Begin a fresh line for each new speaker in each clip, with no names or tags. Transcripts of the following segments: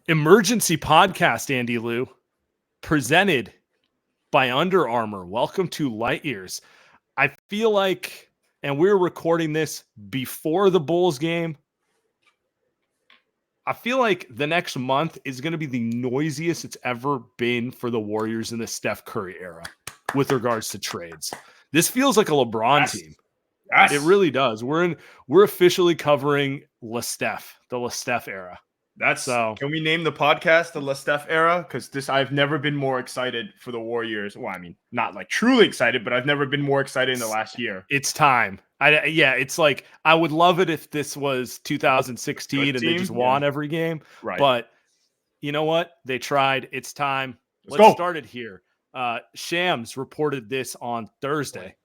Emergency podcast, Andy Lou, presented by Under Armour. Welcome to Light Years. I feel like, and we're recording this before the Bulls game, I feel like the next month is going to be the noisiest it's ever been for the Warriors in the Steph Curry era with regards to trades. This feels like a LeBron team.
Yes.
It really does. We're officially covering the Steph era.
Can we name the podcast the Steph era? Because I've never been more excited for the Warriors. Well, I mean, not like truly excited, but I've never been more excited in the last year.
It's time. It's like I would love it if this was 2016 and they just won every game.
Right.
But you know what? They tried. It's time.
Let's
start it here. Shams reported this on Thursday.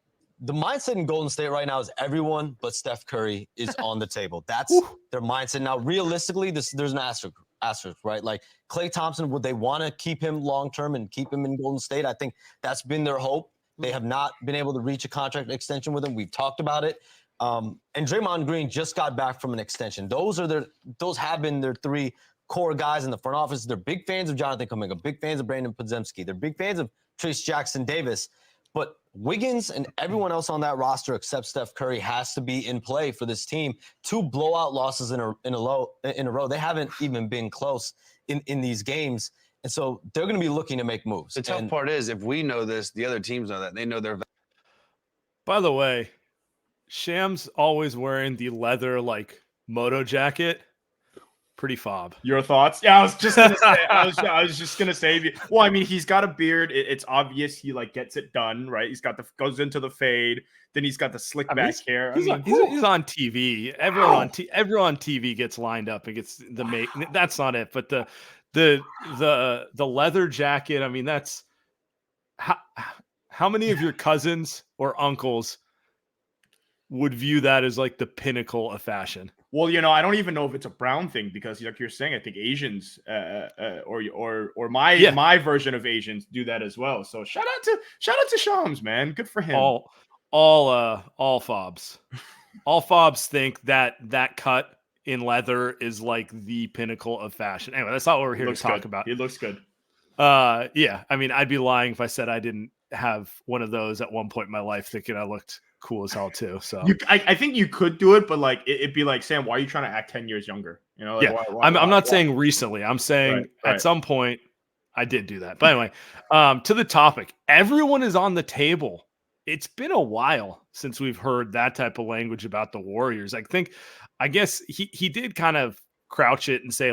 The mindset in Golden State right now is everyone but Steph Curry is on the table. That's their mindset. Now, realistically, there's an asterisk, right? Like Klay Thompson, would they want to keep him long-term and keep him in Golden State? I think that's been their hope. They have not been able to reach a contract extension with him. We've talked about it. And Draymond Green just got back from an extension. Those have been their three core guys in the front office. They're big fans of Jonathan Kuminga, big fans of Brandon Podziemski. They're big fans of Trace Jackson-Davis. But Wiggins and everyone else on that roster except Steph Curry has to be in play for this team. 2 blowout losses in a row. They haven't even been close in these games. And so they're going to be looking to make moves.
The tough part is if we know this, the other teams know that. They know their.
By the way, Shams always wearing the leather moto jacket. Pretty fob.
Your thoughts? Yeah, I was just gonna say. I was just gonna say. Well, I mean, he's got a beard. It's obvious he gets it done, right? He's got goes into the fade. Then he's got the slick back hair.
He's on TV. Everyone on TV gets lined up and gets the make. That's not it, but the leather jacket. I mean, that's how many of your cousins or uncles would view that as the pinnacle of fashion?
Well, I don't even know if it's a brown thing because, like you're saying, I think Asians or my version of Asians do that as well. So shout out to Shams, man. Good for him.
All fobs. All fobs think that cut in leather is the pinnacle of fashion. Anyway, that's not what we're here to talk about.
It looks good.
Yeah. I mean, I'd be lying if I said I didn't have one of those at one point in my life, thinking I looked cool as hell too. So
I think you could do it, but it'd be like, Sam, why are you trying to act 10 years younger?
I'm not saying recently. I'm saying at some point I did do that. But anyway, to the topic, everyone is on the table. It's been a while since we've heard that type of language about the Warriors. I guess he did kind of crouch it and say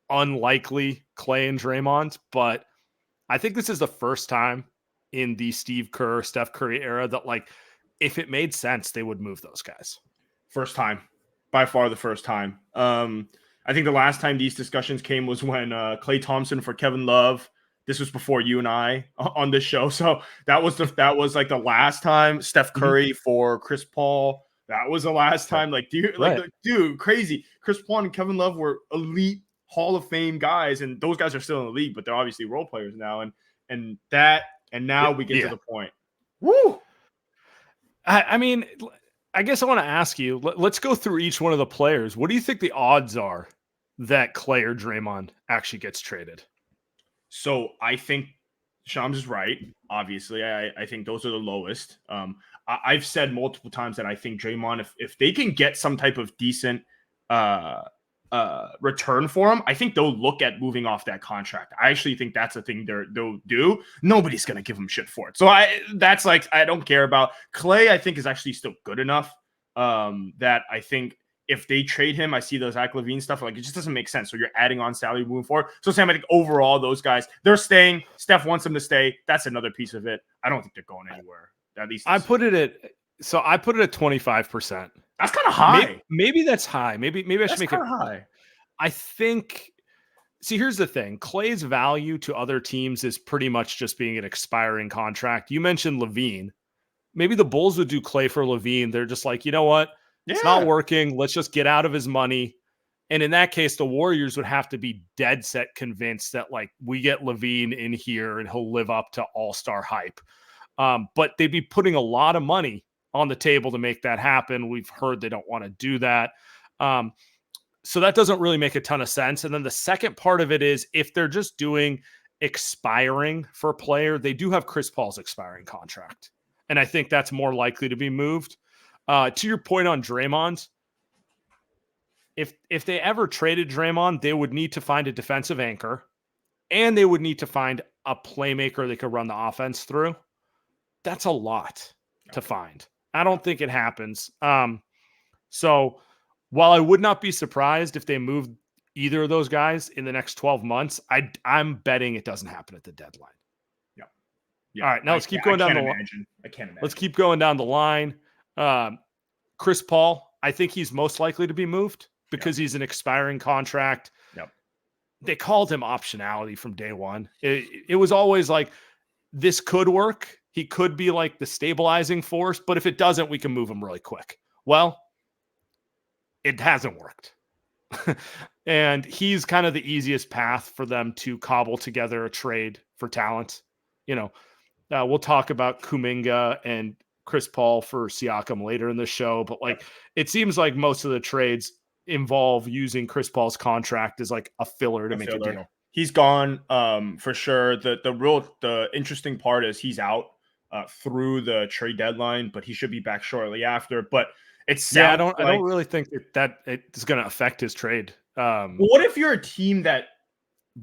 unlikely Klay and Draymond, but I think this is the first time in the Steve Kerr, Steph Curry era that if it made sense, they would move those guys.
First time. By far the first time. I think the last time these discussions came was when Klay Thompson for Kevin Love. This was before you and I on this show. So that was the last time. Steph Curry for Chris Paul. That was the last time. Dude, crazy. Chris Paul and Kevin Love were elite Hall of Fame guys, and those guys are still in the league, but they're obviously role players now. And now we get to the point. Woo!
I mean, I guess I want to ask you, let's go through each one of the players. What do you think the odds are that Klay or Draymond actually gets traded?
So I think Shams is right. Obviously, I think those are the lowest. I've said multiple times that I think Draymond, if they can get some type of decent return for him, I think they'll look at moving off that contract. I actually think that's a thing they'll do. Nobody's gonna give him shit for it. So I don't care about Klay. I think is actually still good enough that I think if they trade him, I see the Zach LaVine stuff. It just doesn't make sense. So you're adding on salary moving forward. So Sam, I think overall those guys, they're staying. Steph wants them to stay. That's another piece of it. I don't think they're going anywhere. At least
I put it at 25%.
That's kind of high.
Maybe that's high. Maybe I should make it
high.
I think. See, here's the thing. Klay's value to other teams is pretty much just being an expiring contract. You mentioned LaVine. Maybe the Bulls would do Klay for LaVine. They're just you know what? Yeah. It's not working. Let's just get out of his money. And in that case, the Warriors would have to be dead set convinced that we get LaVine in here and he'll live up to all-star hype. But they'd be putting a lot of money on the table to make that happen. We've heard they don't want to do that. So that doesn't really make a ton of sense. And then the second part of it is if they're just doing expiring for a player, they do have Chris Paul's expiring contract. And I think that's more likely to be moved. To your point on Draymond, if they ever traded Draymond, they would need to find a defensive anchor and they would need to find a playmaker they could run the offense through. That's a lot to find. I don't think it happens. So while I would not be surprised if they moved either of those guys in the next 12 months, I'm betting it doesn't happen at the deadline.
Yeah.
All right, now let's keep going down the line.
I can't imagine.
Let's keep going down the line. Chris Paul, I think he's most likely to be moved because he's an expiring contract.
Yep.
They called him optionality from day one. It was always like, this could work. He could be like the stabilizing force, but if it doesn't, we can move him really quick. Well, it hasn't worked. And he's kind of the easiest path for them to cobble together a trade for talent. We'll talk about Kuminga and Chris Paul for Siakam later in the show, but it seems like most of the trades involve using Chris Paul's contract as like a filler to make a deal.
He's gone for sure. The interesting part is he's out through the trade deadline, but he should be back shortly after. But
I don't really think that it's going to affect his trade.
What if you're a team that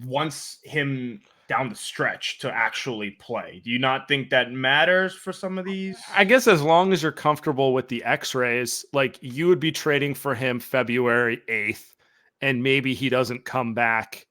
wants him down the stretch to actually play? Do you not think that matters for some of these?
I guess as long as you're comfortable with the X-rays, like you would be trading for him February 8th, and maybe he doesn't come back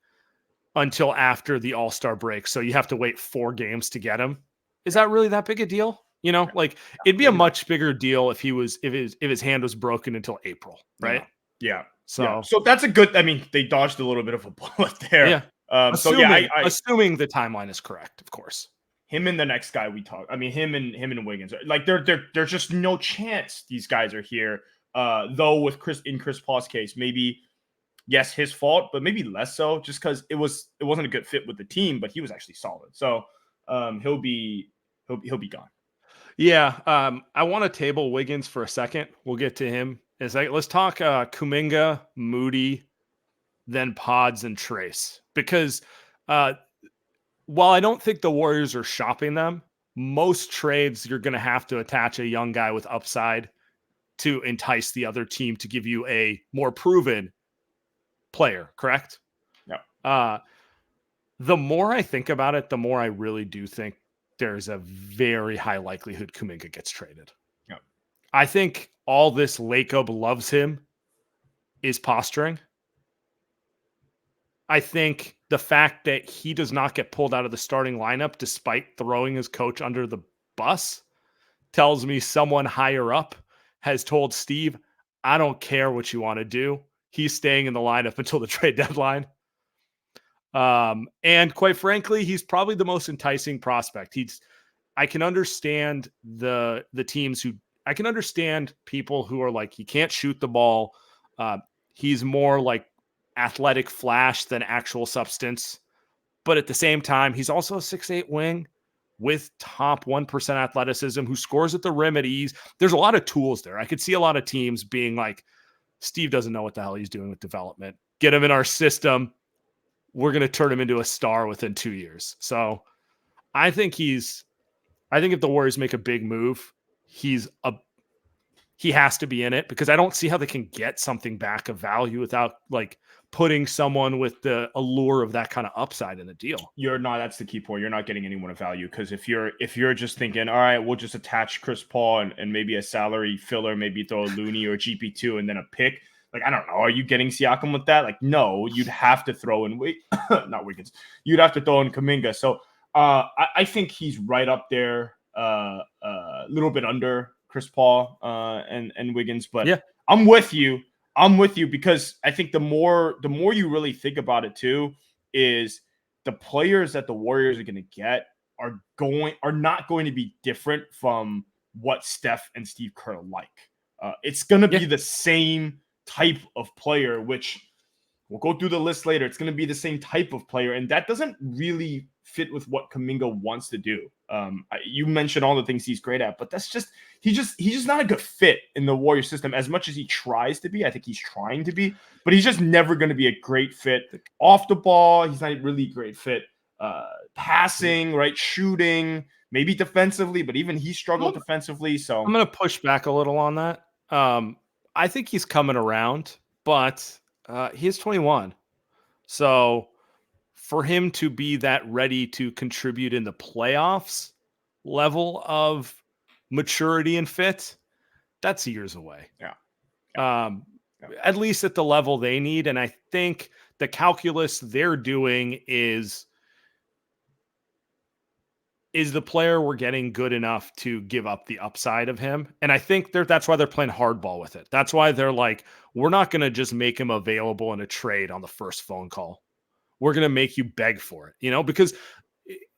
until after the All-Star break. So you have to wait 4 games to get him. Is that really that big a deal? It'd be a much bigger deal if his hand was broken until April, right?
Yeah.
So
that's a good. I mean, they dodged a little bit of a bullet there.
Yeah. Assuming the timeline is correct, of course.
Him and the next guy we talk. I mean, him and Wiggins. Like there's just no chance these guys are here. Though with Chris Paul's case, maybe yes, his fault, but maybe less so, just because it wasn't a good fit with the team, but he was actually solid. So he'll be gone.
Yeah. I want to table Wiggins for a second. We'll get to him. Let's talk Kuminga, Moody, then Pods and Trace. Because while I don't think the Warriors are shopping them, most trades you're going to have to attach a young guy with upside to entice the other team to give you a more proven player, correct?
Yeah.
The more I think about it, the more I really do think there's a very high likelihood Kuminga gets traded.
Yeah.
I think all this Lacob loves him is posturing. I think the fact that he does not get pulled out of the starting lineup despite throwing his coach under the bus tells me someone higher up has told Steve, I don't care what you want to do. He's staying in the lineup until the trade deadline. And quite frankly, he's probably the most enticing prospect. I can understand the teams I can understand people who are like, he can't shoot the ball. He's more like athletic flash than actual substance. But at the same time, he's also a 6'8" wing with top 1% athleticism who scores at the rim at ease. There's a lot of tools there. I could see a lot of teams being like, Steve doesn't know what the hell he's doing with development. Get him in our system. We're going to turn him into a star within 2 years. So I think if the Warriors make a big move, he has to be in it, because I don't see how they can get something back of value without like putting someone with the allure of that kind of upside in the deal.
That's the key point. You're not getting anyone of value, because if you're just thinking, all right, we'll just attach Chris Paul and maybe a salary filler, maybe throw a Looney or GP2 and then a pick. Like, I don't know. Are you getting Siakam with that? Like, no, you'd have to throw in not Wiggins. You'd have to throw in Kuminga. So I think he's right up there, a little bit under Chris Paul and Wiggins. But yeah. I'm with you because I think the more you really think about it too, is the players that the Warriors are going to get are not going to be different from what Steph and Steve Kerr like. It's going to be the same type of player, which We'll go through the list later. It's going to be the same type of player, and that doesn't really fit with what Kuminga wants to do. You mentioned all the things he's great at, but that's just he's just not a good fit in the Warrior system. As much as he tries to be, I think he's trying to be, but he's just never going to be a great fit off the ball. He's not really a great fit passing, right, shooting, maybe defensively, but even he struggled defensively. So
I'm going to push back a little on that. I think he's coming around, but he is 21. So for him to be that ready to contribute in the playoffs level of maturity and fit, that's years away. At least at the level they need. And I think the calculus they're doing is the player we're getting good enough to give up the upside of him? And I think that's why they're playing hardball with it. That's why they're like, we're not going to just make him available in a trade on the first phone call. We're going to make you beg for it, because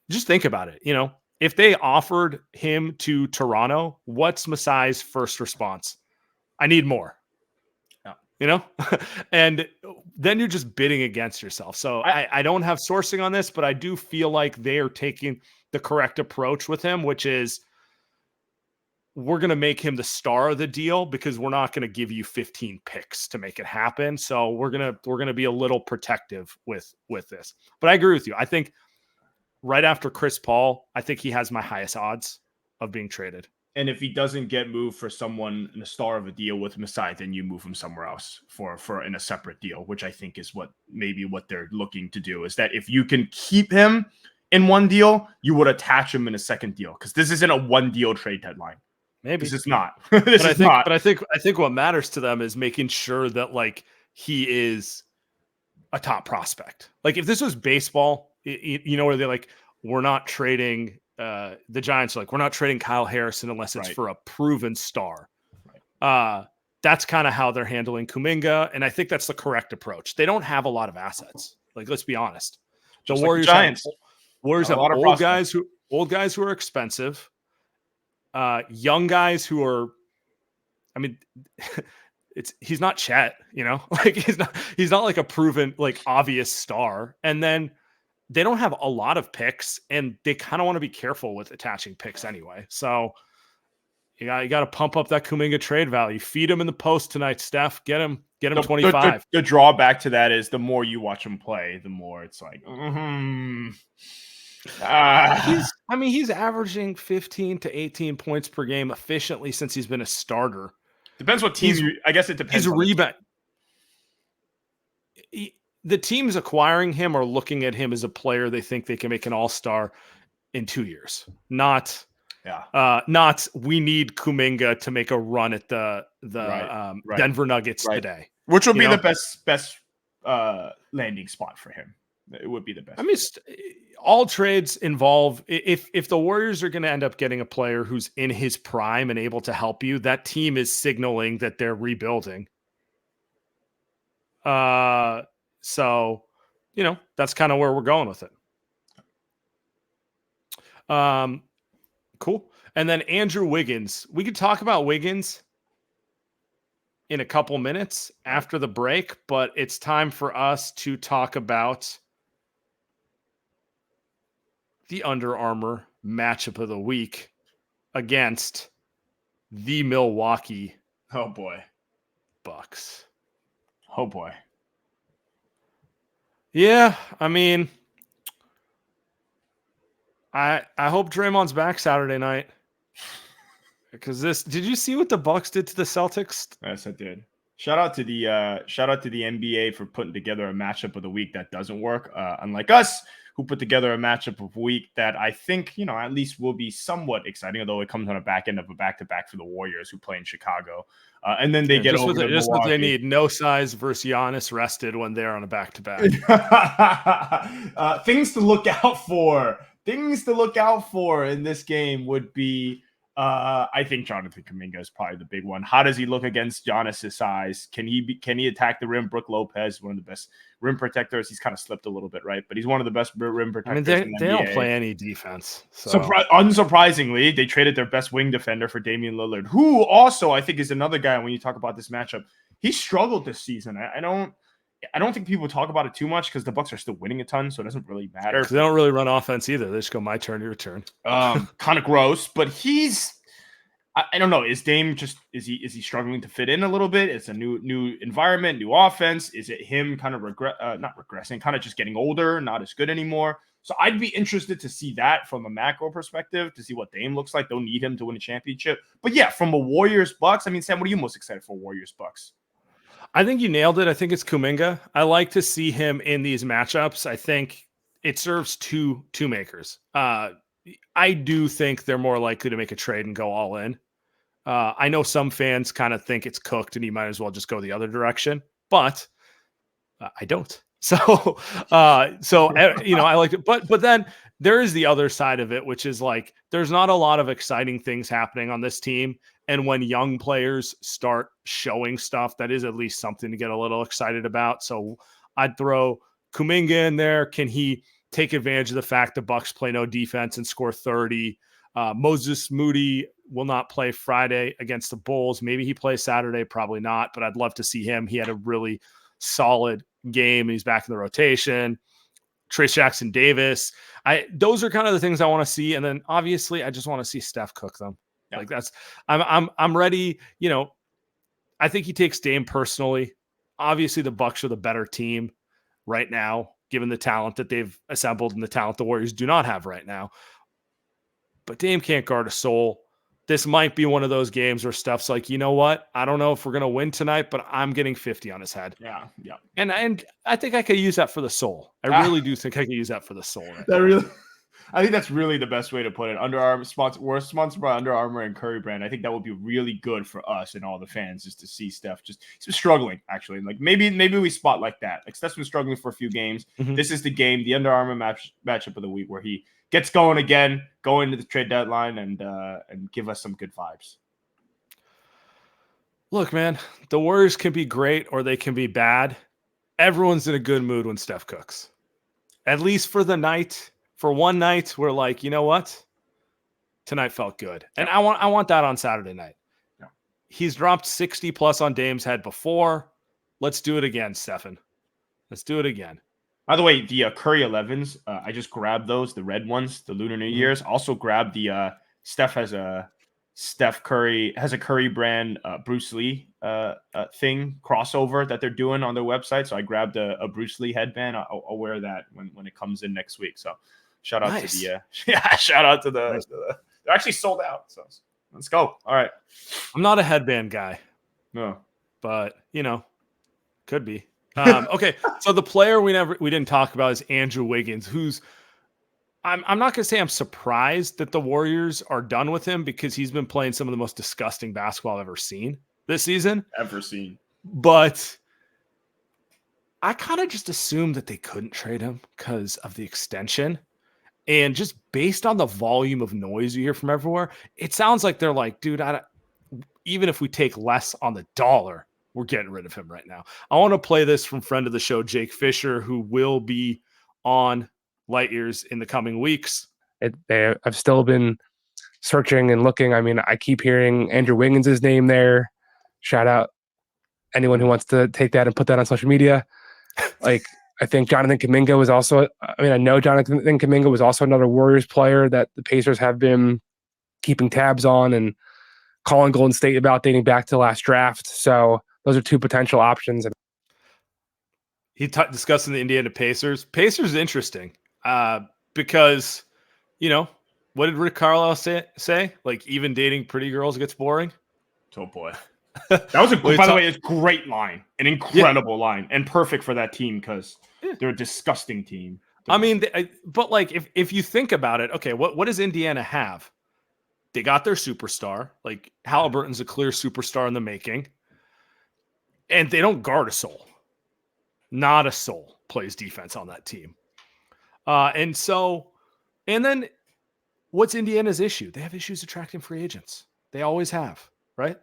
just think about it. If they offered him to Toronto, what's Masai's first response? I need more. And then you're just bidding against yourself. So I don't have sourcing on this, but I do feel like they are taking the correct approach with him, which is we're going to make him the star of the deal because we're not going to give you 15 picks to make it happen. So we're going to be a little protective with this. But I agree with you. I think right after Chris Paul, I think he has my highest odds of being traded.
And if he doesn't get moved for someone in the star of a deal with Masai, then you move him somewhere else for in a separate deal, which I think is what they're looking to do, is that if you can keep him in one deal, you would attach him in a second deal, because this isn't a one deal trade deadline.
Maybe
this is not.
But I think what matters to them is making sure that like he is a top prospect. Like if this was baseball, where they're like, we're not trading. The Giants are like, we're not trading Kyle Harrison unless it's for a proven star. That's kind of how they're handling Kuminga, and I think that's the correct approach. They don't have a lot of assets. Like, let's be honest. The Warriors have old guys who are expensive, young guys who are. I mean, he's not Chet, like he's not like a proven like obvious star, and then. They don't have a lot of picks, and they kind of want to be careful with attaching picks anyway. So you got to pump up that Kuminga trade value. Feed him in the post tonight, Steph. Get him 25.
The drawback to that is the more you watch him play, the more it's like,
he's averaging 15 to 18 points per game efficiently since he's been a starter.
Depends what team. I guess it depends.
He's a rebound. The teams acquiring him are looking at him as a player they think they can make an all-star in 2 years. Not we need Kuminga to make a run at the Denver Nuggets today.
Which would be the best landing spot for him. It would be the best.
I mean, all trades involve, if the Warriors are going to end up getting a player who's in his prime and able to help you, that team is signaling that they're rebuilding. So, that's kind of where we're going with it. Cool. And then Andrew Wiggins. We could talk about Wiggins in a couple minutes after the break, but it's time for us to talk about the Under Armour matchup of the week against the Milwaukee Bucks.
Oh boy.
Yeah, I mean, I hope Draymond's back Saturday night, because did you see what the Bucks did to the Celtics?
Yes, I did. Shout out to the NBA for putting together a matchup of the week that doesn't work. Unlike us, who put together a matchup of week that I think, at least will be somewhat exciting, although it comes on a back end of a back-to-back for the Warriors, who play in Chicago. And then they get over to
just what they need. No size versus Giannis rested when they're on a back-to-back.
Things to look out for. Things to look out for in this game would be, I think Jonathan Kuminga is probably the big one. How does he look against Giannis' size? Can he attack the rim? Brook Lopez, one of the best rim protectors. He's kind of slipped a little bit, right? But he's one of the best rim protectors.
I mean, they don't play any defense. So.
Unsurprisingly, they traded their best wing defender for Damian Lillard, who also I think is another guy when you talk about this matchup. He struggled this season. I don't think people talk about it too much because the Bucks are still winning a ton, so it doesn't really matter.
Because they don't really run offense either. They just go my turn, your turn.
Kind of gross, but I don't know. Is Dame just is he struggling to fit in a little bit? It's a new environment, new offense. Is it him kind of not regressing, kind of just getting older, not as good anymore? So I'd be interested to see that from a macro perspective, to see what Dame looks like. They'll need him to win a championship. But yeah, from a Warriors Bucks, I mean, Sam, what are you most excited for Warriors Bucks?
I think you nailed it. I think it's Kuminga. I like to see him in these matchups. I think it serves two makers. I do think they're more likely to make a trade and go all in. I know some fans kind of think it's cooked and you might as well just go the other direction, but I don't. So I like it, but then there is the other side of it, which is like, there's not a lot of exciting things happening on this team. And when young players start showing stuff, that is at least something to get a little excited about. So I'd throw Kuminga in there. Can he take advantage of the fact the Bucks play no defense and score 30? Moody will not play Friday against the Bulls. Maybe he plays Saturday, probably not, but I'd love to see him. He had a really solid game. He's back in the rotation. Trace Jackson Davis. Those are kind of the things I want to see. And then obviously I just want to see Steph cook them. Yeah. Like I'm ready. I think he takes Dame personally. Obviously the Bucks are the better team right now, given the talent that they've assembled and the talent the Warriors do not have right now. But Dame can't guard a soul. This might be one of those games where Steph's like, you know what? I don't know if we're going to win tonight, but I'm getting 50 on his head.
Yeah.
And I think I could use that for the soul. I really do think I could use that for the soul.
Right? I think that's really the best way to put it. We're sponsored by Under Armour and Curry Brand. I think that would be really good for us and all the fans, just to see Steph he's been struggling, actually. Like maybe we spot like that. Like Steph's been struggling for a few games. Mm-hmm. This is the game, the Under Armour matchup of the week, where he gets going again, go into the trade deadline and give us some good vibes.
Look, man, the Warriors can be great or they can be bad. Everyone's in a good mood when Steph cooks. At least for the night. For one night, we're like, you know what? Tonight felt good. And I want that on Saturday night. Yeah. He's dropped 60 plus on Dame's head before. Let's do it again, Stephen. Let's do it again.
By the way, the Curry 11s, I just grabbed those, the red ones, the Lunar New Year's. Also grabbed the Steph Curry has a Curry brand Bruce Lee thing crossover that they're doing on their website. So I grabbed a Bruce Lee headband. I'll wear that when it comes in next week. So shout out to the they're actually sold out. So let's go. All right.
I'm not a headband guy.
No,
but could be. Okay, so the player we didn't talk about is Andrew Wiggins, who's I'm not going to say I'm surprised that the Warriors are done with him, because he's been playing some of the most disgusting basketball I've ever seen this season. But I kind of just assumed that they couldn't trade him because of the extension. And just based on the volume of noise you hear from everywhere, it sounds like they're like, dude, even if we take less on the dollar, we're getting rid of him right now. I want to play this from friend of the show, Jake Fisher, who will be on Light Years in the coming weeks.
I've still been searching and looking. I mean, I keep hearing Andrew Wiggins' name there. Shout out anyone who wants to take that and put that on social media. Like, I think Jonathan Kuminga was also, I know Jonathan Kuminga was also another Warriors player that the Pacers have been keeping tabs on and calling Golden State about dating back to the last draft. So those are two potential options.
He discussing the Indiana Pacers. Pacers is interesting because, what did Rick Carlisle say? Like, even dating pretty girls gets boring.
Oh, boy. That was by the way, a great line, an incredible line, and perfect for that team because they're a disgusting team.
I mean, but like, if you think about it, okay, what does Indiana have? They got their superstar. Like, Halliburton's a clear superstar in the making. And they don't guard a soul. Not a soul plays defense on that team. And then what's Indiana's issue? They have issues attracting free agents. They always have, right?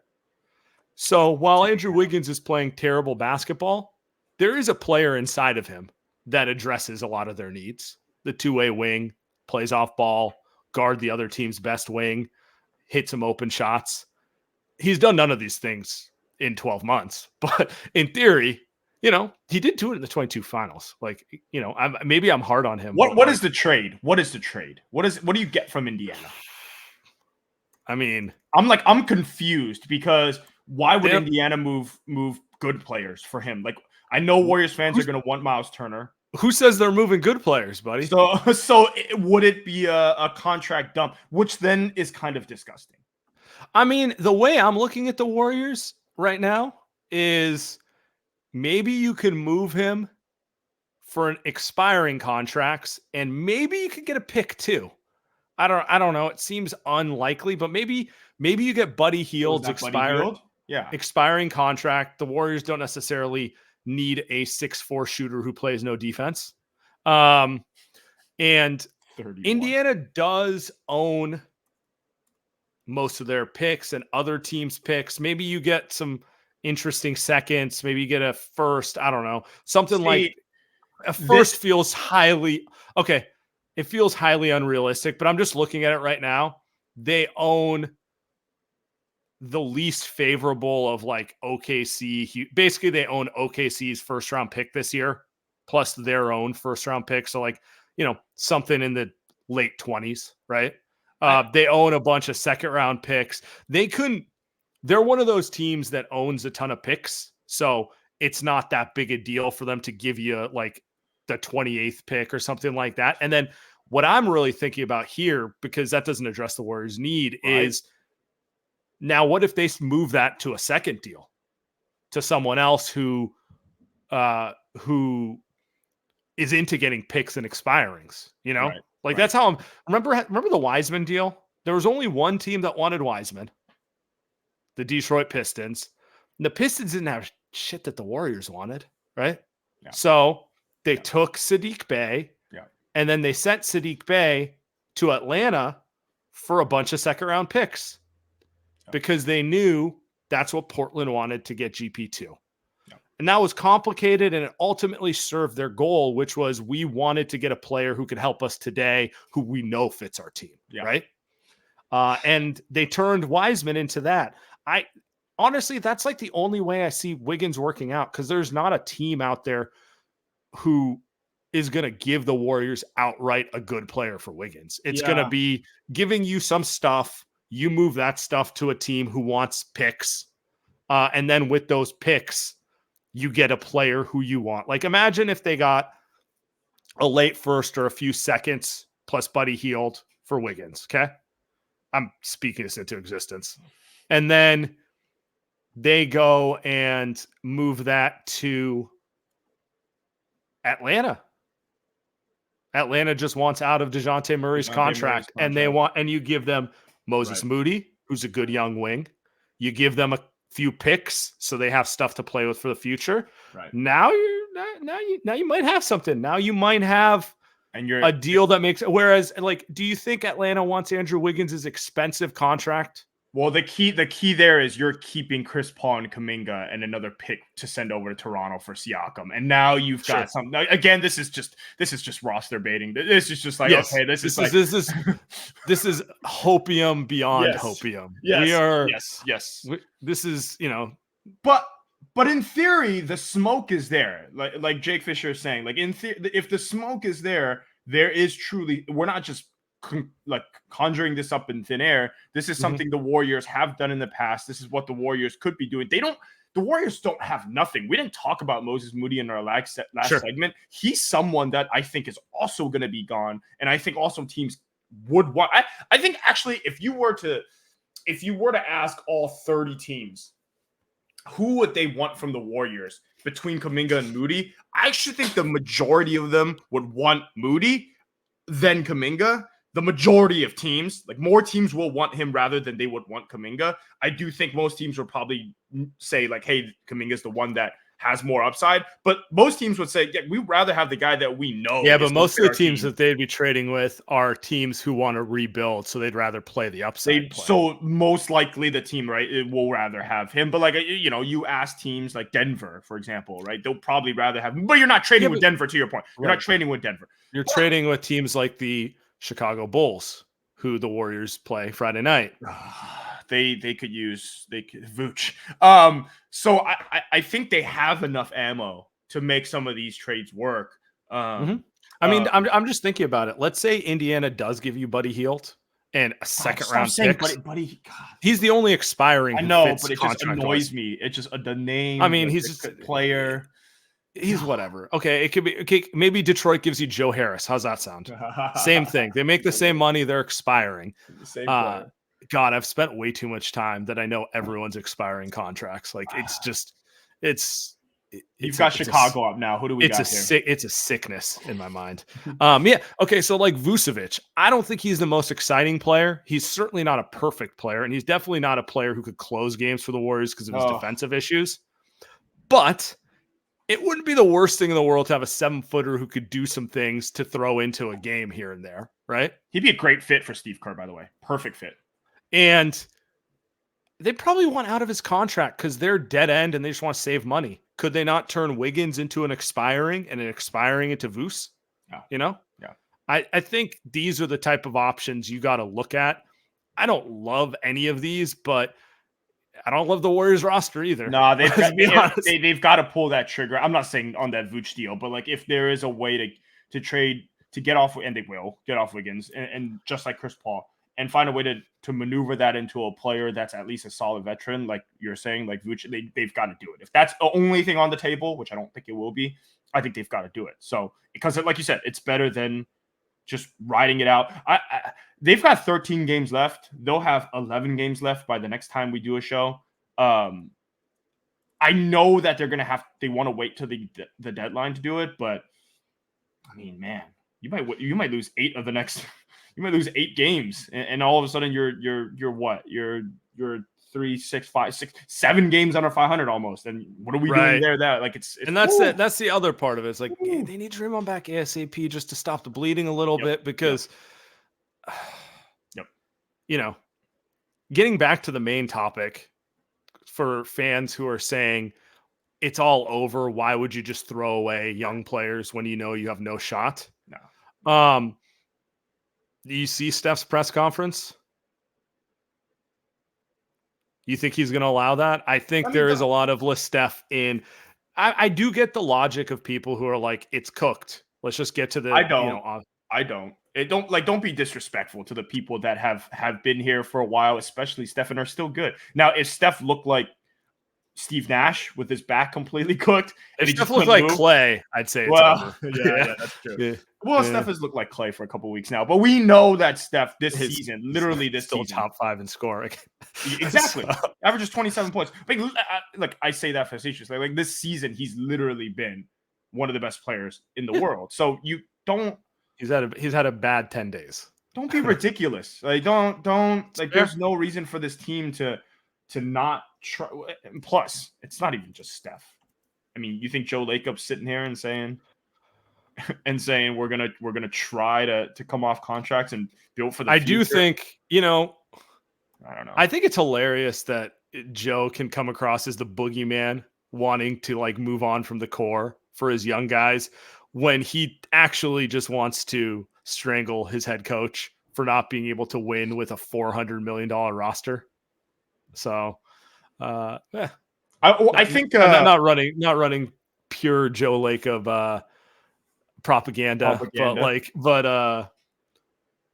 So while Andrew Wiggins is playing terrible basketball, there is a player inside of him that addresses a lot of their needs. The two-way wing, plays off ball, guard the other team's best wing, hit some open shots. He's done none of these things in 12 months, but in theory, you know, he did do it in the 22 finals. Like, you know, maybe I'm hard on him.
What is the trade? What is the trade? What do you get from Indiana?
I mean,
I'm confused because why would Indiana move good players for him? Like, I know Warriors fans are going to want Miles Turner.
Who says they're moving good players, buddy?
So would it be a contract dump, which then is kind of disgusting?
I mean, the way I'm looking at the Warriors right now is maybe you can move him for an expiring contracts, and maybe you could get a pick too. I don't know. It seems unlikely, but maybe you get Buddy Hield's expiring contract. The Warriors don't necessarily need a 6'4" shooter who plays no defense. And 31. Indiana does own most of their picks and other teams' picks. Maybe you get some interesting seconds. Maybe you get a first. I don't know. Something like a first feels highly okay. It feels highly unrealistic, but I'm just looking at it right now. They own the least favorable of like OKC. Basically, they own OKC's first round pick this year, plus their own first round pick. So, like, you know, something in the late 20s, right? They own a bunch of second round picks. They're one of those teams that owns a ton of picks. So it's not that big a deal for them to give you like the 28th pick or something like that. And then what I'm really thinking about here, because that doesn't address the Warriors' need, is now what if they move that to a second deal to someone else who is into getting picks and expirings, you know? That's how remember the Wiseman deal? There was only one team that wanted Wiseman, the Detroit Pistons. And the Pistons didn't have shit that the Warriors wanted, right? Yeah. So they took Sadiq Bey, and then they sent Sadiq Bey to Atlanta for a bunch of second-round picks because they knew that's what Portland wanted to get GP2. Yeah. And that was complicated, and it ultimately served their goal, which was we wanted to get a player who could help us today, who we know fits our team, right? And they turned Wiseman into that. Honestly, that's like the only way I see Wiggins working out, because there's not a team out there who is going to give the Warriors outright a good player for Wiggins. It's going to be giving you some stuff. You move that stuff to a team who wants picks. And then with those picks, you get a player who you want. Like, imagine if they got a late first or a few seconds plus Buddy Hield for Wiggins. Okay. I'm speaking this into existence. And then they go and move that to Atlanta. Atlanta just wants out of DeJounte Murray's contract, and you give them Moses Moody, who's a good young wing. You give them a few picks so they have stuff to play with for the future. Right. Now you might have something. Now you might have a deal that makes. Whereas, like, do you think Atlanta wants Andrew Wiggins' expensive contract?
Well, the key there is you're keeping Chris Paul and Kuminga and another pick to send over to Toronto for Siakam, and now you've got something. Again, this is just roster baiting. This is just like okay, this is
hopium beyond hopium.
Yes.
This is
but in theory, the smoke is there. Like Jake Fisher is saying, like if the smoke is there, there is truly. We're not just conjuring this up in thin air. This is something the Warriors have done in the past. This is what the Warriors could be doing. The Warriors don't have nothing. We didn't talk about Moses Moody in our last segment. He's someone that I think is also going to be gone. And I think also teams would want, I think actually, if you were to ask all 30 teams, who would they want from the Warriors between Kuminga and Moody? I actually think the majority of them would want Moody than Kuminga. The majority of teams, like more teams will want him rather than they would want Kuminga. I do think most teams would probably say like, hey, Kuminga's the one that has more upside. But most teams would say, yeah, we'd rather have the guy that we know.
Yeah, but most of the teams that they'd be trading with are teams who want to rebuild. So they'd rather play the upside play.
So most likely the team, right, it will rather have him. But like, you ask teams like Denver, for example, right? They'll probably rather have him. But you're not trading with Denver, to your point. You're not trading with Denver. You're
trading with teams like the Chicago Bulls, who the Warriors play Friday night.
They could Vooch. So I think they have enough ammo to make some of these trades work.
I mean, I'm just thinking about it. Let's say Indiana does give you Buddy Hield and a second round pick.
Buddy, God.
He's the only expiring.
I know, but it just annoys me. It's just the name.
I mean, he's just
a player.
He's whatever. Okay, it could be. Okay, maybe Detroit gives you Joe Harris. How's that sound? Same thing. They make the same money. They're expiring.
The same player.
God, I've spent way too much time that I know everyone's expiring contracts. Like
You've got Chicago up now. Who do we got here?
It's a sickness in my mind. Yeah. Okay. So like Vucevic, I don't think he's the most exciting player. He's certainly not a perfect player, and he's definitely not a player who could close games for the Warriors because of his defensive issues. But it wouldn't be the worst thing in the world to have a 7-footer who could do some things to throw into a game here and there, right?
He'd be a great fit for Steve Kerr, by the way. Perfect fit.
And they probably want out of his contract because they're dead end and they just want to save money. Could they not turn Wiggins into an expiring and an expiring into Vuce?
Yeah.
You know?
Yeah.
I think these are the type of options you got to look at. I don't love any of these, but I don't love the Warriors roster either.
No, they've got to pull that trigger. I'm not saying on that Vooch deal, but like if there is a way to trade, to get off, and they will get off Wiggins, and just like Chris Paul, and find a way to maneuver that into a player that's at least a solid veteran, like you're saying, like Vooch, they've got to do it. If that's the only thing on the table, which I don't think it will be, I think they've got to do it. So, because like you said, it's better than just riding it out. They've got 13 games left. They'll have 11 games left by the next time we do a show. I know that they want to wait till the deadline to do it, but I mean, man, you might lose 8 of the next. You might lose 8 games, and all of a sudden you're what? You're 3, 6, 5, 6, 7 games under 500 almost. And what are we doing there? That like it's
and that's the other part of it. It's like they need Draymond back ASAP just to stop the bleeding a little bit because, you know, getting back to the main topic for fans who are saying it's all over. Why would you just throw away young players when you know you have no shot?
No.
Do you see Steph's press conference? You think he's going to allow that? I think there is a lot of Steph in. I do get the logic of people who are like, it's cooked. Let's just get to the.
I don't. Don't be disrespectful to the people that have been here for a while, especially Steph, and are still good. Now, if Steph looked like Steve Nash with his back completely cooked,
if Steph looked like Klay, I'd say it's over.
Yeah, that's true. Yeah. Well, Steph has looked like Klay for a couple of weeks now, but we know that Steph this season, literally this
still
season,
top 5 in scoring.
Exactly, averages 27 points. Like I say that facetiously. Like this season, he's literally been one of the best players in the world. So you don't.
He's had a bad 10 days.
Don't be ridiculous. Like don't like. There's no reason for this team to not try. And plus, it's not even just Steph. I mean, you think Joe Lacob's sitting here and saying we're gonna try to come off contracts and build for the future?
Do think,
I don't know.
I think it's hilarious that Joe can come across as the boogeyman wanting to like move on from the core for his young guys when he actually just wants to strangle his head coach for not being able to win with a $400 million roster. So, I
think
not running pure Joe Lacob propaganda, but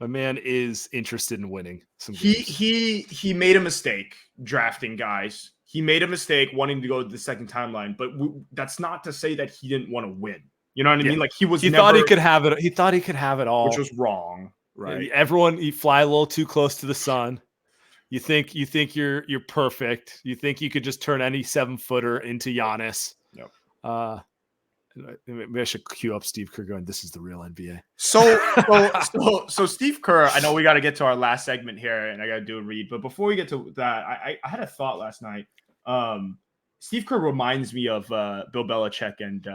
my man is interested in winning some games.
He made a mistake drafting guys. He made a mistake wanting to go to the second timeline, but that's not to say that he didn't want to win. You know what I mean? Like he
thought he could have it. He thought he could have it all,
which was wrong. Right?
You fly a little too close to the sun. You think you're perfect. You think you could just turn any 7-footer into Giannis.
Yep.
Maybe I should cue up Steve Kerr going, this is the real NBA.
So Steve Kerr, I know we got to get to our last segment here and I got to do a read. But before we get to that, I had a thought last night. Steve Kerr reminds me of Bill Belichick and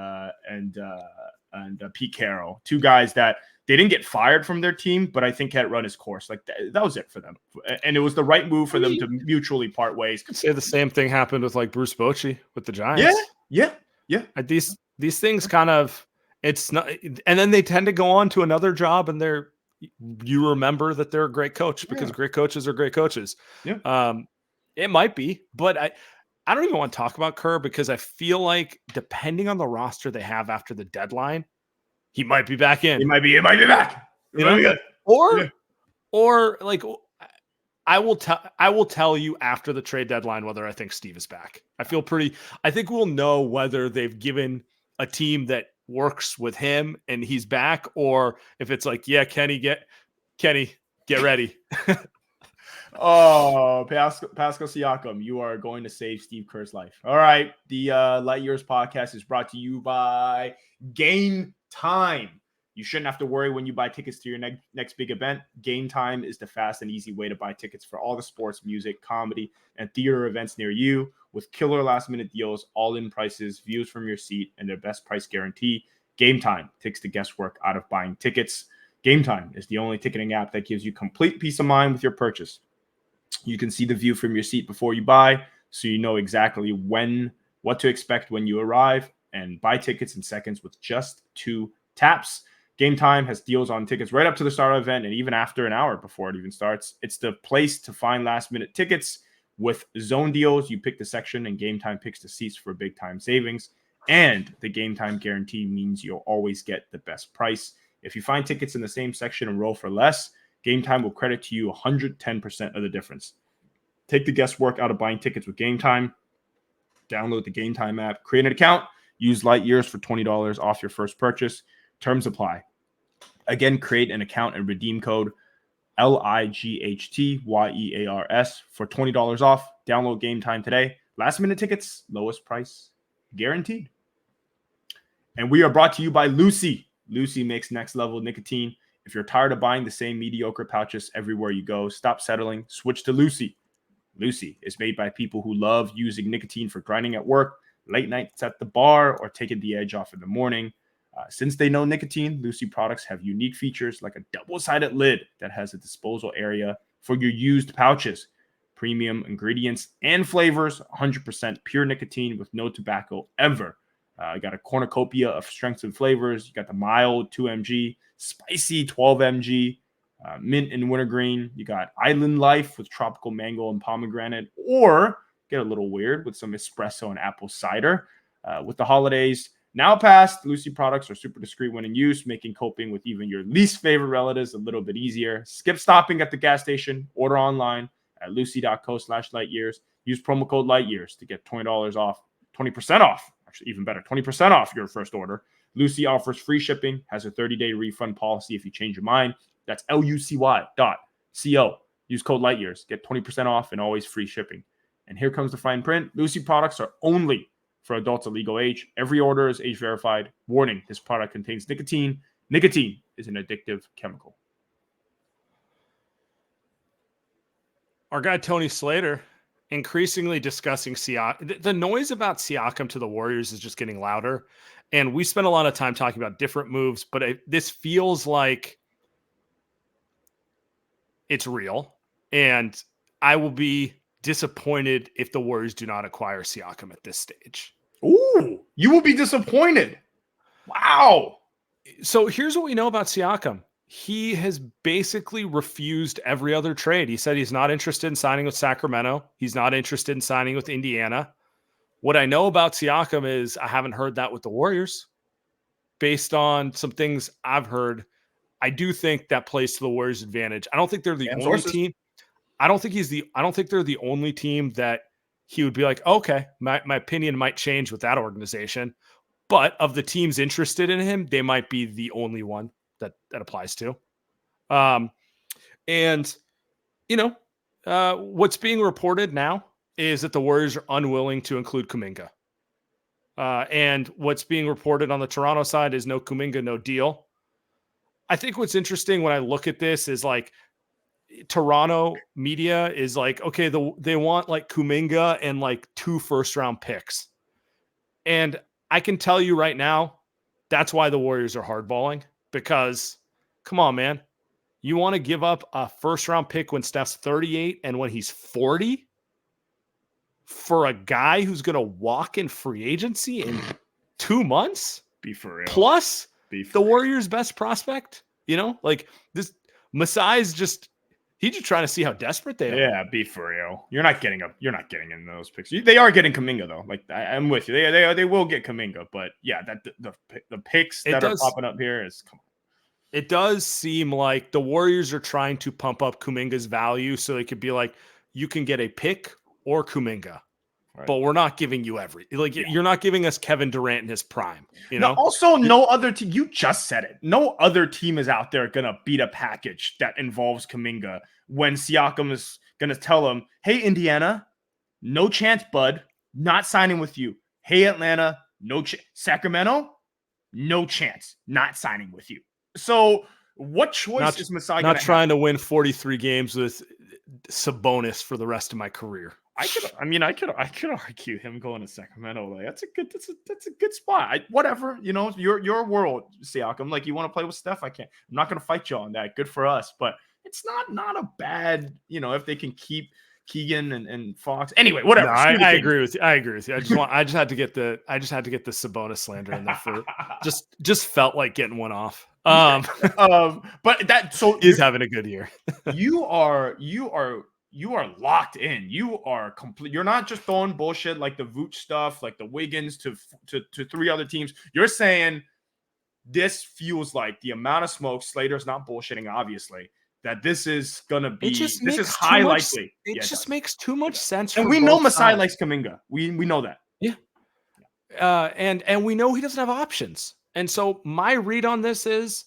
Pete Carroll, 2 guys that they didn't get fired from their team, but I think had run his course. Like that was it for them. And it was the right move for them to mutually part ways.
You could say the same thing happened with like Bruce Bochy with the Giants.
Yeah.
These things kind of, it's not, and then they tend to go on to another job and you remember that they're a great coach because great coaches are great coaches.
Yeah.
It might be, but I don't even want to talk about Kerr because I feel like depending on the roster they have after the deadline, he might be back in.
He might be back.
You know?
Good.
Or like I will tell you after the trade deadline whether I think Steve is back. I think we'll know whether they've given a team that works with him and he's back, or if it's like, yeah, Kenny, get ready.
Oh, Pascal Siakam, you are going to save Steve Kerr's life. All right. The Light Years podcast is brought to you by Game Time. You shouldn't have to worry when you buy tickets to your next big event. Game Time is the fast and easy way to buy tickets for all the sports, music, comedy, and theater events near you with killer last-minute deals, all-in prices, views from your seat, and their best price guarantee. Game Time takes the guesswork out of buying tickets. Game Time is the only ticketing app that gives you complete peace of mind with your purchase. You can see the view from your seat before you buy, so you know exactly what to expect when you arrive, and buy tickets in seconds with just 2 taps. Game Time has deals on tickets right up to the start of the event and even after an hour before it even starts. It's the place to find last-minute tickets. With zone deals, you pick the section and Game Time picks the seats for big-time savings. And the Game Time guarantee means you'll always get the best price. If you find tickets in the same section and roll for less, Game Time will credit to you 110% of the difference. Take the guesswork out of buying tickets with Game Time. Download the Game Time app, create an account, use Light Years for $20 off your first purchase. Terms apply. Again, create an account and redeem code LIGHTYEARS for $20 off. Download Game Time today. Last minute tickets, lowest price guaranteed. And we are brought to you by Lucy. Lucy makes next level nicotine. If you're tired of buying the same mediocre pouches everywhere you go, stop settling, switch to Lucy. Lucy is made by people who love using nicotine for grinding at work, late nights at the bar, or taking the edge off in the morning. Since they know nicotine, Lucy products have unique features like a double-sided lid that has a disposal area for your used pouches, premium ingredients and flavors, 100% pure nicotine with no tobacco ever. You got a cornucopia of strengths and flavors. You got the mild 2 mg, spicy 12 mg, mint and wintergreen. You got Island Life with tropical mango and pomegranate, or get a little weird with some espresso and apple cider. With the holidays now passed, Lucy products are super discreet when in use, making coping with even your least favorite relatives a little bit easier. Skip stopping at the gas station. Order online at lucy.co/lightyears. Use promo code lightyears to get $20 off, 20% off. Actually, even better, 20% off your first order. Lucy offers free shipping, has a 30-day refund policy if you change your mind. That's lucy.co. Use code lightyears. Get 20% off and always free shipping. And here comes the fine print. Lucy products are only for adults of legal age. Every order is age verified. Warning, this product contains nicotine. Nicotine is an addictive chemical.
Our guy Tony Slater increasingly discussing Siakam. The noise about Siakam to the Warriors is just getting louder. And we spent a lot of time talking about different moves, but this feels like it's real. And I will be disappointed if the Warriors do not acquire Siakam at this stage.
Ooh, you will be disappointed. Wow.
So here's what we know about Siakam. He has basically refused every other trade. He said he's not interested in signing with Sacramento. He's not interested in signing with Indiana. What I know about Siakam is I haven't heard that with the Warriors. Based on some things I've heard, I do think that plays to the Warriors' advantage. I don't think they're the only team. I don't think they're the only team that he would be like, okay, my opinion might change with that organization. But of the teams interested in him, they might be the only one that applies to. And, what's being reported now is that the Warriors are unwilling to include Kuminga. And what's being reported on the Toronto side is no Kuminga, no deal. I think what's interesting when I look at this is like Toronto media is like, okay, they want like Kuminga and like 2 first-round picks. And I can tell you right now, that's why the Warriors are hardballing, because come on, man, you want to give up a first-round pick when Steph's 38 and when he's 40 for a guy who's going to walk in free agency in 2 months?
Be for real.
Plus the Warriors' best prospect, like this Masai's just, He's just trying to see how desperate they are.
Yeah, be for real. You're not getting in those picks. They are getting Kuminga though. Like I'm with you. They will get Kuminga, but yeah, that the picks that are popping up here is come on.
It does seem like the Warriors are trying to pump up Kuminga's value so it could be like you can get a pick or Kuminga. Right. But we're not giving you you're not giving us Kevin Durant in his prime. You know.
Also, no other team. You just said it. No other team is out there gonna beat a package that involves Kuminga when Siakam is gonna tell him, "Hey, Indiana, no chance, bud. Not signing with you. Hey, Atlanta, no chance. Sacramento, no chance. Not signing with you." So, what choice is Masai?
Not trying to win 43 games with Sabonis for the rest of my career.
I could argue him going to Sacramento. Like that's a good spot. Whatever, your world, Siakam. Like you want to play with Steph, I can't. I'm not going to fight you on that. Good for us, but it's not a bad. If they can keep Keegan and Fox. Anyway, whatever.
No, I agree with you. I just had to get the Sabonis slander in there for just felt like getting one off.
But that
he's having a good year.
You are locked in. You are complete. You're not just throwing bullshit like the Vooch stuff, like the Wiggins to 3 other teams. You're saying this feels like the amount of smoke. Slater's not bullshitting, obviously. That this is gonna be. This is high likely.
It just makes too much sense.
And we know Masai likes Kuminga. We know that.
Yeah. And we know he doesn't have options. And so my read on this is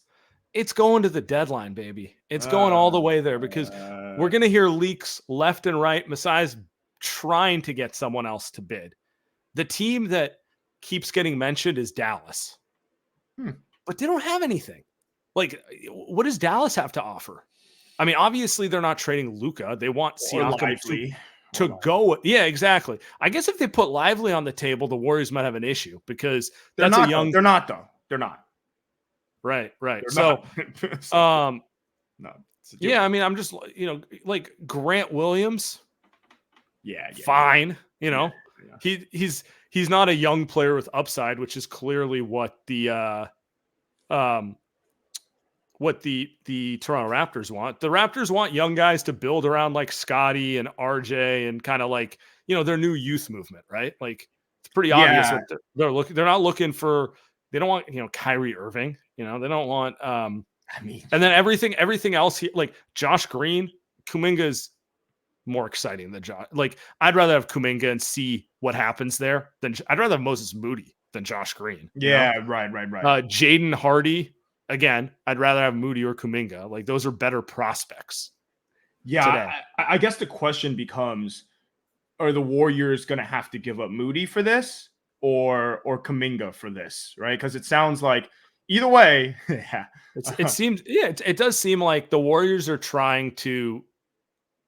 it's going to the deadline, baby. It's going all the way there because we're going to hear leaks left and right. Masai's trying to get someone else to bid. The team that keeps getting mentioned is Dallas. But they don't have anything. Like, what does Dallas have to offer? I mean, obviously they're not trading Luka. They want Siakam to go. Yeah, exactly. I guess if they put Lively on the table, the Warriors might have an issue because
they're not, They're not though. They're not.
Right.
So,
no. Yeah, I mean, I'm just, like Grant Williams.
Yeah.
Fine. He's not a young player with upside, which is clearly what the Toronto Raptors want. The Raptors want young guys to build around like Scotty and RJ and kind of like, their new youth movement, right? Like it's pretty obvious what they're looking. They're not looking for. They don't want, Kyrie Irving. They don't want. And then everything else, like Josh Green, Kuminga is more exciting than Josh. Like I'd rather have Kuminga and see what happens there than I'd rather have Moses Moody than Josh Green.
Yeah, right.
Jaden Hardy. Again, I'd rather have Moody or Kuminga. Like those are better prospects.
Yeah, I guess the question becomes: are the Warriors going to have to give up Moody for this, or Kuminga for this? Right? Because it sounds like either way. Yeah,
it seems. Yeah, it does seem like the Warriors are trying to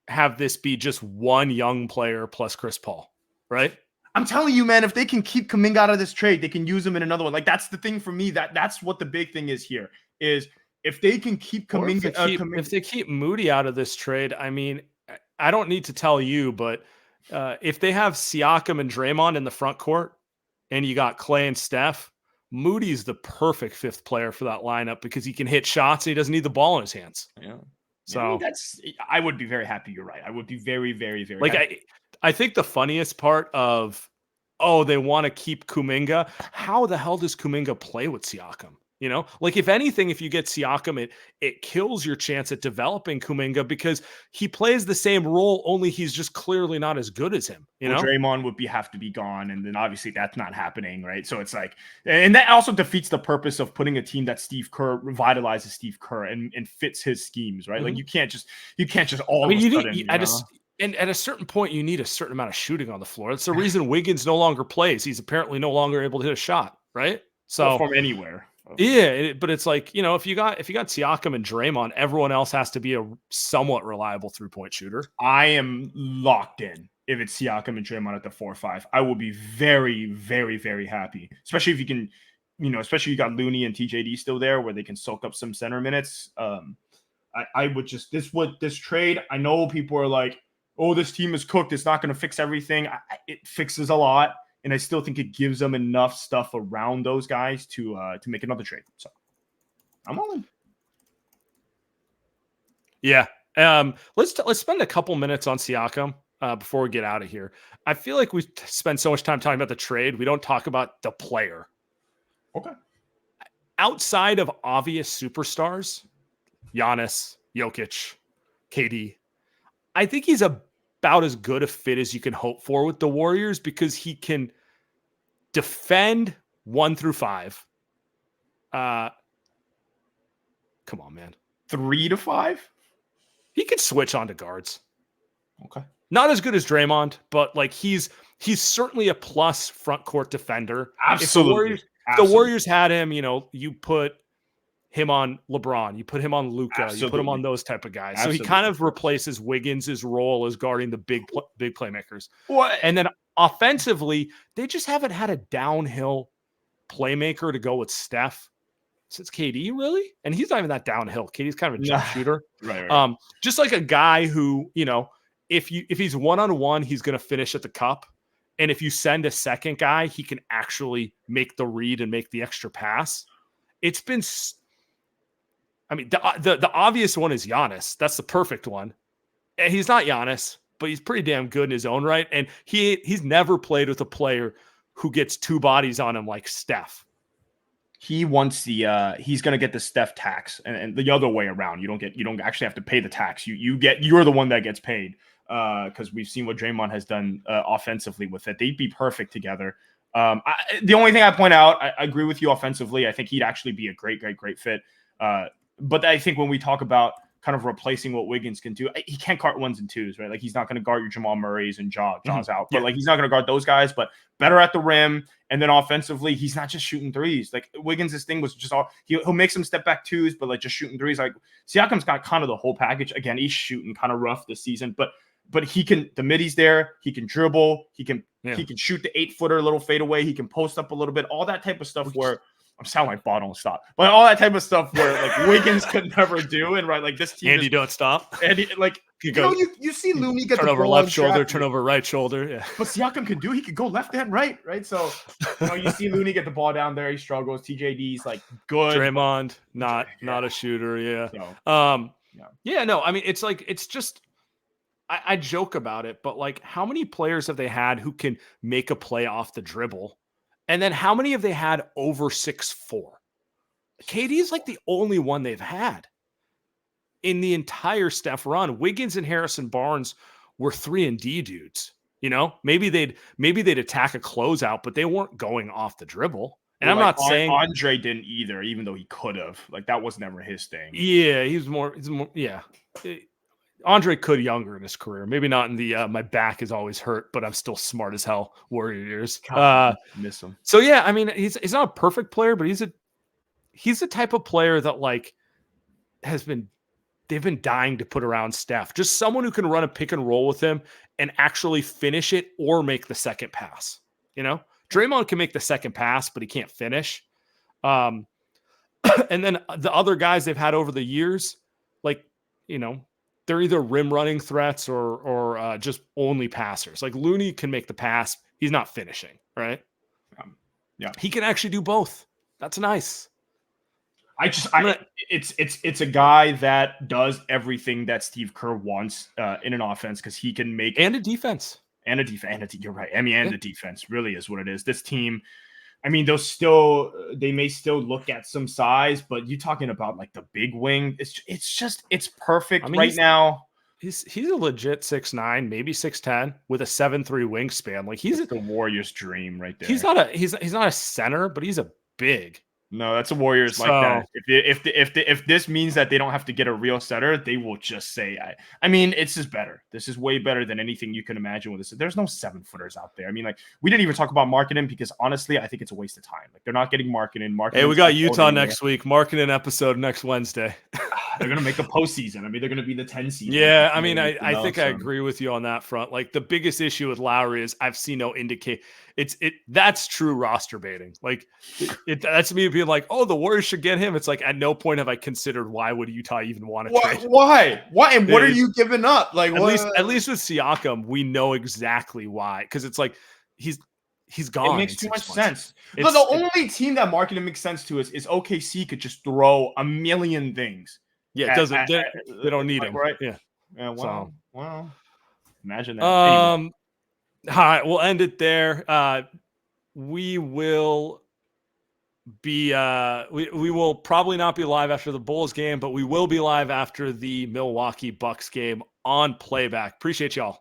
have this be just one young player plus Chris Paul. Right?
I'm telling you, man, if they can keep Kuminga out of this trade, they can use him in another one. Like that's the thing for me. That's what the big thing is here. Is if they can keep Kuminga,
if they keep Moody out of this trade, I mean, I don't need to tell you, but if they have Siakam and Draymond in the front court, and you got Klay and Steph, Moody's the perfect fifth player for that lineup because he can hit shots and he doesn't need the ball in his hands.
Yeah.
So
I would be very happy. You're right. I would be very, very, very happy.
I think the funniest part of, they want to keep Kuminga. How the hell does Kuminga play with Siakam? Like if anything, if you get Siakam, it kills your chance at developing Kuminga because he plays the same role, only he's just clearly not as good as him.
Draymond would have to be gone, and then obviously that's not happening, right? So it's like, and that also defeats the purpose of putting a team that Steve Kerr revitalizes Steve Kerr and fits his schemes, right? Mm-hmm. Like you can't just all. And
at a certain point, you need a certain amount of shooting on the floor. That's the reason Wiggins no longer plays. He's apparently no longer able to hit a shot, right? So
from anywhere.
Yeah, but it's like, if you got Siakam and Draymond, everyone else has to be a somewhat reliable 3-point shooter.
I am locked in. If it's Siakam and Draymond at the 4-5, I will be very, very, very happy. Especially if you can, especially you got Looney and TJD still there where they can soak up some center minutes. I would just this trade. I know people are like, oh, this team is cooked. It's not going to fix everything. It fixes a lot. And I still think it gives them enough stuff around those guys to make another trade. So I'm all in.
Yeah. Let's spend a couple minutes on Siakam before we get out of here. I feel like we spend so much time talking about the trade, we don't talk about the player.
Okay.
Outside of obvious superstars, Giannis, Jokic, KD, I think he's about as good a fit as you can hope for with the Warriors because he can defend 1 through 5. Come on, man.
3 to 5?
He can switch onto guards.
Okay.
Not as good as Draymond, but like he's certainly a plus front court defender.
Absolutely.
If the Warriors had him, you put him on LeBron, you put him on Luka, you put him on those type of guys. Absolutely. So he kind of replaces Wiggins' role as guarding the big playmakers.
What?
And then offensively, they just haven't had a downhill playmaker to go with Steph since KD, really? And he's not even that downhill. KD's kind of a jump shooter.
Right.
Just like a guy who, if he's one-on-one, he's going to finish at the cup. And if you send a second guy, he can actually make the read and make the extra pass. It's been, the obvious one is Giannis. That's the perfect one. And he's not Giannis, but he's pretty damn good in his own right. And he's never played with a player who gets 2 bodies on him like Steph.
He wants he's going to get the Steph tax and the other way around. You don't actually have to pay the tax. You're the one that gets paid. Because we've seen what Draymond has done offensively with it. They'd be perfect together. The only thing I point out, I agree with you offensively. I think he'd actually be a great fit. But I think when we talk about kind of replacing what Wiggins can do, he can't guard 1s and 2s, right? Like he's not going to guard your Jamal Murrays and Jaw's out. But like he's not going to guard those guys, but better at the rim. And then offensively, he's not just shooting threes. Like Wiggins' thing was just he'll make some step back 2s, but like just shooting threes. Like Siakam's got kind of the whole package. Again, he's shooting kind of rough this season, but he can, the middies there, he can dribble, he can shoot the 8-footer, little fadeaway, he can post up a little bit, all that type of stuff where I'm sounding like bottle stop, but all that type of stuff where like Wiggins could never do, and right, like this team.
Andy, don't stop.
And you see Looney get
turn
the
over
ball
left shoulder, turn over right shoulder. Yeah,
but Siakam can do. He could go left and right. So you see Looney get the ball down there, he struggles. TJD's like good.
Draymond not a shooter. Yeah.
So,
No. I mean, it's like it's just. I joke about it, but like how many players have they had who can make a play off the dribble? And then how many have they had over 6'4"? KD is like the only one they've had in the entire Steph run. Wiggins and Harrison Barnes were 3-and-D dudes. Maybe they'd attack a closeout, but they weren't going off the dribble. And I'm not saying
Andre didn't either, even though he could have. Like that was never his thing.
Yeah, he's more. Yeah. Andre could younger in his career. Maybe not in the my back is always hurt, but I'm still smart as hell Warrior years.
Miss him.
So yeah, I mean he's not a perfect player, but he's the type of player that like they've been dying to put around Steph. Just someone who can run a pick and roll with him and actually finish it or make the second pass. Draymond can make the second pass, but he can't finish. And then the other guys they've had over the years, like they're either rim running threats or just only passers. Like Looney can make the pass. He's not finishing, right?
Yeah.
He can actually do both. That's nice.
It's a guy that does everything that Steve Kerr wants in an offense because he can make
and a defense.
You're right. The defense really is what it is. This team, they may still look at some size, but you talking about like the big wing, it's perfect right now.
He's a legit 6'9", maybe 6'10", with a 7'3" wingspan. Like he's
the Warriors' dream right there.
He's not a center, but he's a big.
No, that's a Warriors like that. If this means that they don't have to get a real setter, they will just say, it's just better. This is way better than anything you can imagine with this. There's no 7-footers out there. We didn't even talk about marketing because honestly, I think it's a waste of time. Like they're not getting marketing.
Hey, we got Utah next week. Marketing episode next Wednesday.
They're gonna make the postseason. They're gonna be the 10 seed.
Yeah, I think I agree with you on that front. Like the biggest issue with Lowry is I've seen no indicate. That's true roster baiting. Like that's me being like, oh, the Warriors should get him. It's like at no point have I considered why would Utah even want to trade?
Why? And what are you giving up? Like
at least with Siakam, we know exactly why. Because it's like he's gone.
It makes too much sense. The only team that marketing makes sense to is OKC could just throw a million things.
Yeah, it doesn't. They don't need him,
right?
Yeah.
Yeah,
So,
wow. Imagine that. Anyway.
All right, we'll end it there. We will be we will probably not be live after the Bulls game, but we will be live after the Milwaukee Bucks game on playback. Appreciate y'all.